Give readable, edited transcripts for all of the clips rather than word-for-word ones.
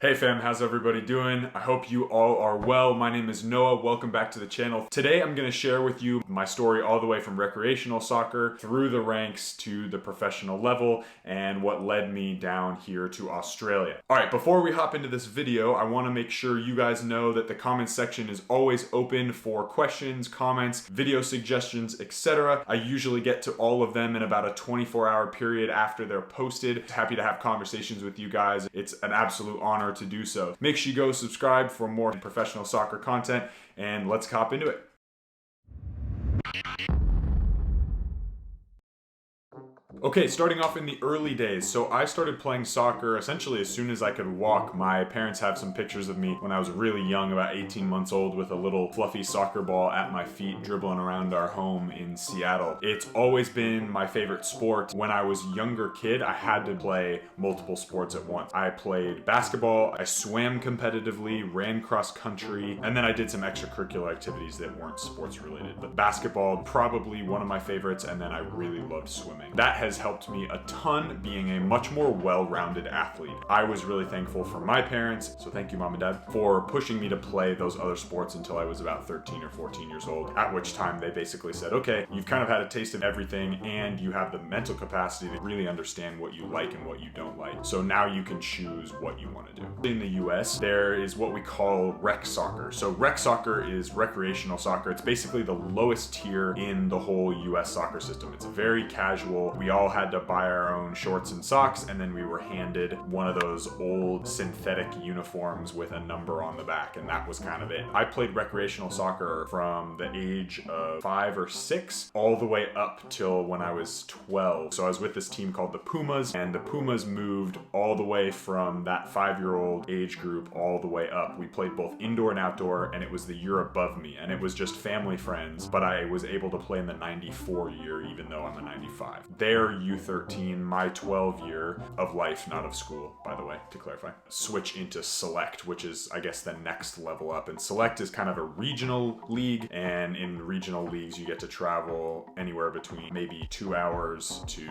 Hey fam, how's everybody doing? I hope you all are well. My name is Noah. Welcome back to the channel. Today I'm going to share with you my story all the way from recreational soccer through the ranks to the professional level and what led me down here to Australia. Alright, before we hop into this video, I want to make sure you guys know that the comments section is always open for questions, comments, video suggestions, etc. I usually get to all of them in about a 24-hour period after they're posted. Happy to have conversations with you guys. It's an absolute honor to do so. Make sure you go subscribe for more professional soccer content, and let's hop into it. Okay, starting off in the early days. So I started playing soccer essentially as soon as I could walk. My parents have some pictures of me when I was really young, about 18 months old, with a little fluffy soccer ball at my feet dribbling around our home in Seattle. It's always been my favorite sport. When I was a younger kid, I had to play multiple sports at once. I played basketball, I swam competitively, ran cross country, and then I did some extracurricular activities that weren't sports related. But basketball, probably one of my favorites, and then I really loved swimming. That has helped me a ton being a much more well-rounded athlete. I was really thankful for my parents, so thank you mom and dad, for pushing me to play those other sports until I was about 13 or 14 years old, at which time they basically said, okay, you've kind of had a taste of everything and you have the mental capacity to really understand what you like and what you don't like. So now you can choose what you want to do. In the US, there is what we call rec soccer. So rec soccer is recreational soccer. It's basically the lowest tier in the whole US soccer system. It's very casual. We all had to buy our own shorts and socks, and then we were handed one of those old synthetic uniforms with a number on the back, and that was kind of it. I played recreational soccer from the age of 5 or 6 all the way up till when I was 12. So I was with this team called the Pumas, and the Pumas moved all the way from that 5-year-old age group all the way up. We played both indoor and outdoor, and it was the year above me, and it was just family friends, but I was able to play in the 94 year even though I'm a 95. Their U13, my 12 year of life, not of school, by the way, to clarify, switch into select, which is, I guess, the next level up. And select is kind of a regional league, and in regional leagues, you get to travel anywhere between maybe 2 hours to,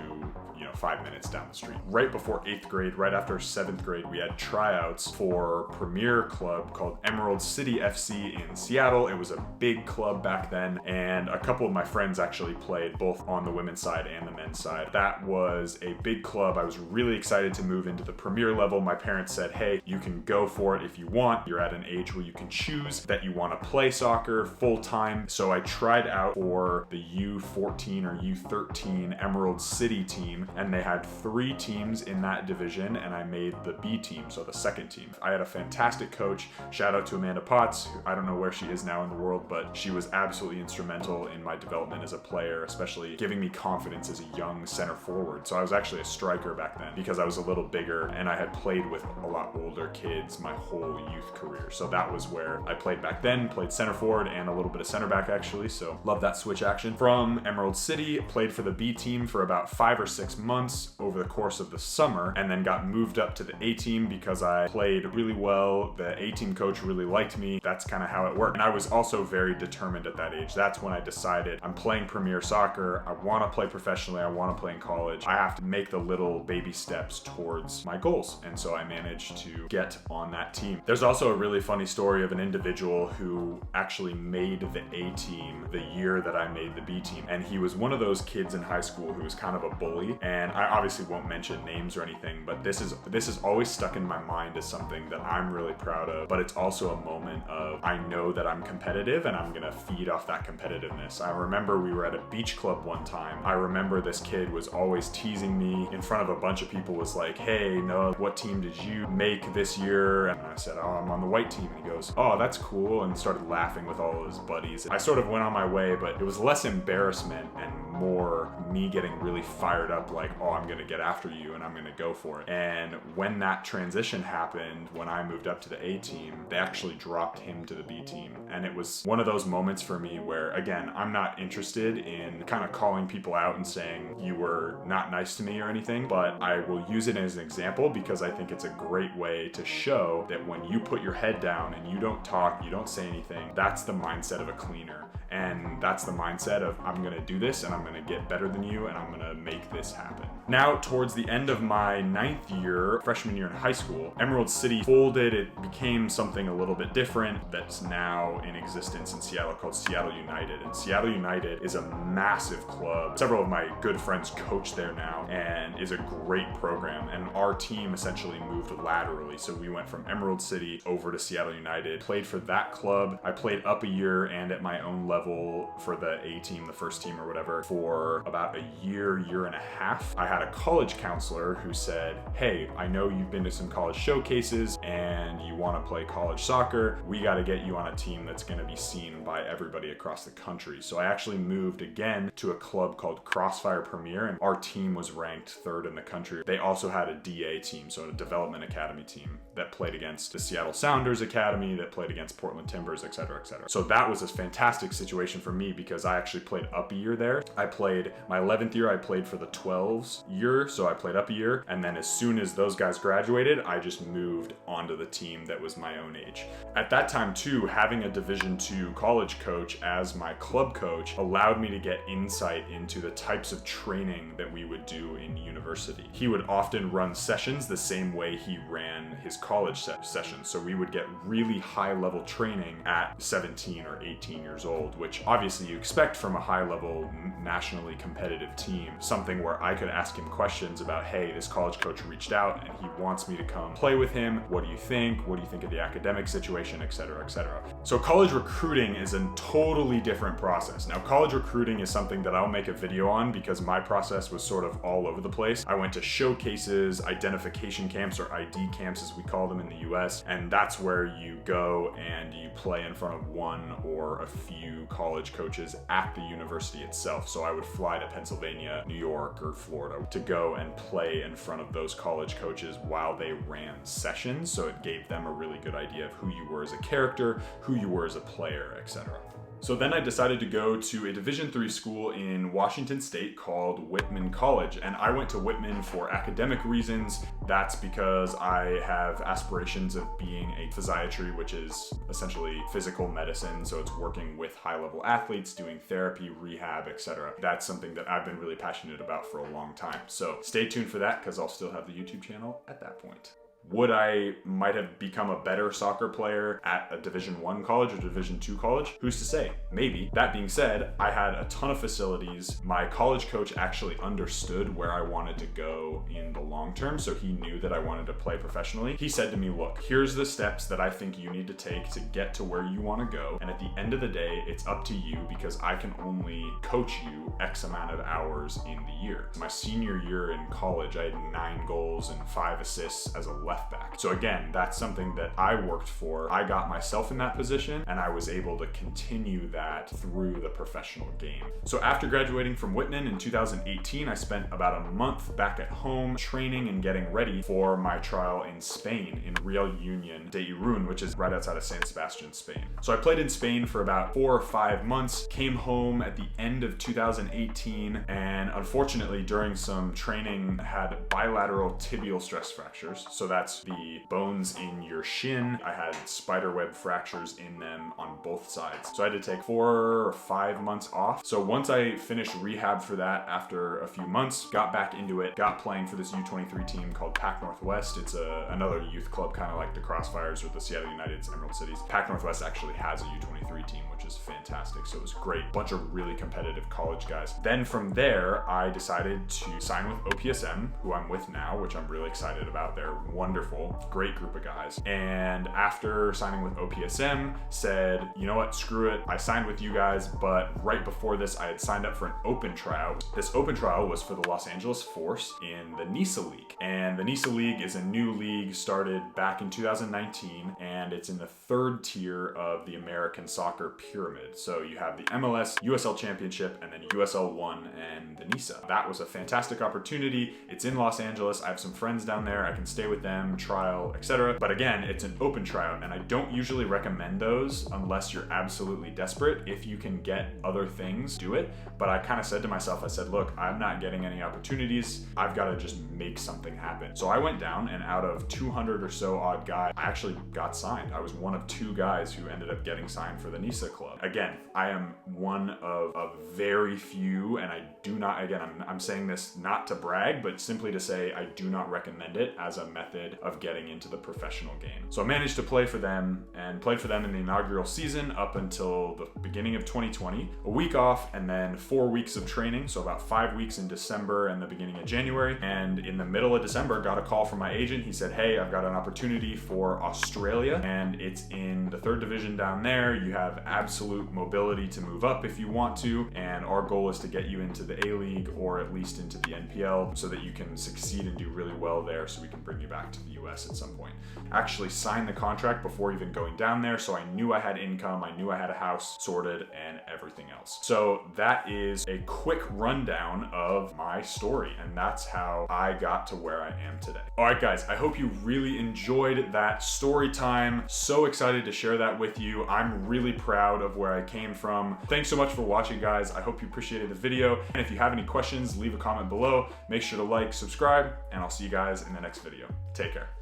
5 minutes down the street. Right before 8th grade, right after 7th grade, we had tryouts for a premier club called Emerald City FC in Seattle. It was a big club back then, and a couple of my friends actually played both on the women's side and the men's side. That was a big club. I was really excited to move into the premier level. My parents said, hey, you can go for it if you want. You're at an age where you can choose that you want to play soccer full time. So I tried out for the U14 or U13 Emerald City team, and they had 3 teams in that division, and I made the B team, so the second team. I had a fantastic coach. Shout out to Amanda Potts, who I don't know where she is now in the world, but she was absolutely instrumental in my development as a player, especially giving me confidence as a young center forward. So I was actually a striker back then because I was a little bigger, and I had played with a lot older kids my whole youth career. So that was where I played back then, played center forward and a little bit of center back actually. So love that switch action. From Emerald City, played for the B team for about 5 or 6 months over the course of the summer, and then got moved up to the A team because I played really well. The A team coach really liked me. That's kind of how it worked. And I was also very determined at that age. That's when I decided I'm playing premier soccer. I want to play professionally. I want to play in college. I have to make the little baby steps towards my goals. And so I managed to get on that team. There's also a really funny story of an individual who actually made the A team the year that I made the B team. And he was one of those kids in high school who was kind of a bully. And I obviously won't mention names or anything, but this is always stuck in my mind as something that I'm really proud of. But it's also a moment of, I know that I'm competitive and I'm gonna feed off that competitiveness. I remember we were at a beach club one time. I remember this kid was always teasing me in front of a bunch of people, was like, hey, Noah, what team did you make this year? And I said, oh, I'm on the white team. And he goes, oh, that's cool, and started laughing with all of his buddies. I sort of went on my way, but it was less embarrassment and more me getting really fired up, like, oh, I'm gonna get after you and I'm gonna go for it. And when that transition happened, when I moved up to the A team, they actually dropped him to the B team. And it was one of those moments for me where, again, I'm not interested in kind of calling people out and saying you were not nice to me or anything, but I will use it as an example because I think it's a great way to show that when you put your head down and you don't talk, you don't say anything, that's the mindset of a cleaner. And that's the mindset of, I'm gonna do this and I'm gonna get better than you and I'm gonna make this happen. Now, towards the end of my 9th year, freshman year in high school, Emerald City folded. It became something a little bit different that's now in existence in Seattle called Seattle United. And Seattle United is a massive club. Several of my good friends coach there now and is a great program. And our team essentially moved laterally. So we went from Emerald City over to Seattle United, played for that club. I played up a year and at my own level for the A team, the first team or whatever, for about a year and a half. I had a college counselor who said, hey, I know you've been to some college showcases and you want to play college soccer. We got to get you on a team that's going to be seen by everybody across the country. So I actually moved again to a club called Crossfire Premier, and our team was ranked 3rd in the country. They also had a DA team, so a development academy team that played against the Seattle Sounders Academy, that played against Portland Timbers, et cetera, et cetera. So that was a fantastic situation for me because I actually played up a year there. I played my 11th year, I played for the 12s year, so I played up a year. And then as soon as those guys graduated, I just moved onto the team that was my own age. At that time too, having a Division II college coach as my club coach allowed me to get insight into the types of training that we would do in university. He would often run sessions the same way he ran his college sessions. So we would get really high level training at 17 or 18 years old, which obviously you expect from a high level nationally competitive team, something where I could ask him questions about, hey, this college coach reached out and he wants me to come play with him. What do you think? What do you think of the academic situation, et cetera, et cetera. So college recruiting is a totally different process. Now, college recruiting is something that I'll make a video on because my process was sort of all over the place. I went to showcases, identification camps, or ID camps as we call them in the US, and that's where you go and you play in front of one or a few college coaches at the university itself. So I would fly to Pennsylvania, New York, or Florida to go and play in front of those college coaches while they ran sessions. So it gave them a really good idea of who you were as a character, who you were as a player, etc. So then I decided to go to a Division III school in Washington State called Whitman College. And I went to Whitman for academic reasons. That's because I have aspirations of being a physiatry, which is essentially physical medicine. So it's working with high-level athletes, doing therapy, rehab, etc. That's something that I've been really passionate about for a long time. So stay tuned for that because I'll still have the YouTube channel at that point. Would I might have become a better soccer player at a Division I college or Division II college? Who's to say? Maybe. That being said, I had a ton of facilities. My college coach actually understood where I wanted to go in the long term, so he knew that I wanted to play professionally. He said to me, look, here's the steps that I think you need to take to get to where you want to go, and at the end of the day, it's up to you because I can only coach you X amount of hours in the year. My senior year in college, I had 9 goals and 5 assists as a left back. So again, that's something that I worked for. I got myself in that position and I was able to continue that through the professional game. So after graduating from Whitman in 2018, I spent about a month back at home training and getting ready for my trial in Spain in Real Union de Irún, which is right outside of San Sebastian, Spain. So I played in Spain for about 4 or 5 months, came home at the end of 2018, and unfortunately during some training had bilateral tibial stress fractures. So that's the bones in your shin. I had spiderweb fractures in them on both sides. So I had to take 4 or 5 months off. So once I finished rehab for that after a few months, got back into it, got playing for this U23 team called Pac Northwest. It's another youth club, kind of like the Crossfires or the Seattle United's Emerald Cities. Pac Northwest actually has a U23 team, which is fantastic. So it was great. Bunch of really competitive college guys. Then from there, I decided to sign with OPSM, who I'm with now, which I'm really excited about. They're wonderful, great group of guys. And after signing with OPSM, said, you know what, screw it. I signed with you guys, but right before this, I had signed up for an open trial. This open trial was for the Los Angeles Force in the NISA League. And the NISA League is a new league started back in 2019, and it's in the 3rd tier of the American soccer pyramid. So you have the MLS, USL Championship, and then USL 1 and the NISA. That was a fantastic opportunity. It's in Los Angeles. I have some friends down there. I can stay with them them, trial, etc. But again, it's an open tryout, and I don't usually recommend those unless you're absolutely desperate. If you can get other things, do it. But I kind of said to myself, I said, look, I'm not getting any opportunities. I've got to just make something happen. So I went down, and out of 200 or so odd guys, I actually got signed. I was one of 2 guys who ended up getting signed for the NISA club. Again, I am one of very few, and I do not, again, I'm saying this not to brag, but simply to say I do not recommend it as a method of getting into the professional game. So I managed to play for them, and played for them in the inaugural season up until the beginning of 2020. A week off, and then 4 weeks of training, so about 5 weeks in December and the beginning of January. And in the middle of December, got a call from my agent. He said, hey, I've got an opportunity for Australia, and it's in the 3rd division down there. You have absolute mobility to move up if you want to, and our goal is to get you into the A-League or at least into the NPL so that you can succeed and do really well there, so we can bring you back to the US at some point. Actually signed the contract before even going down there, so I knew I had income, I knew I had a house sorted, and everything else. So that is a quick rundown of my story, and that's how I got to where I am today. All right, guys, I hope you really enjoyed that story time. So excited to share that with you. I'm really proud of where I came from. Thanks so much for watching, guys. I hope you appreciated the video. And if you have any questions, leave a comment below. Make sure to like, subscribe, and I'll see you guys in the next video. Take care.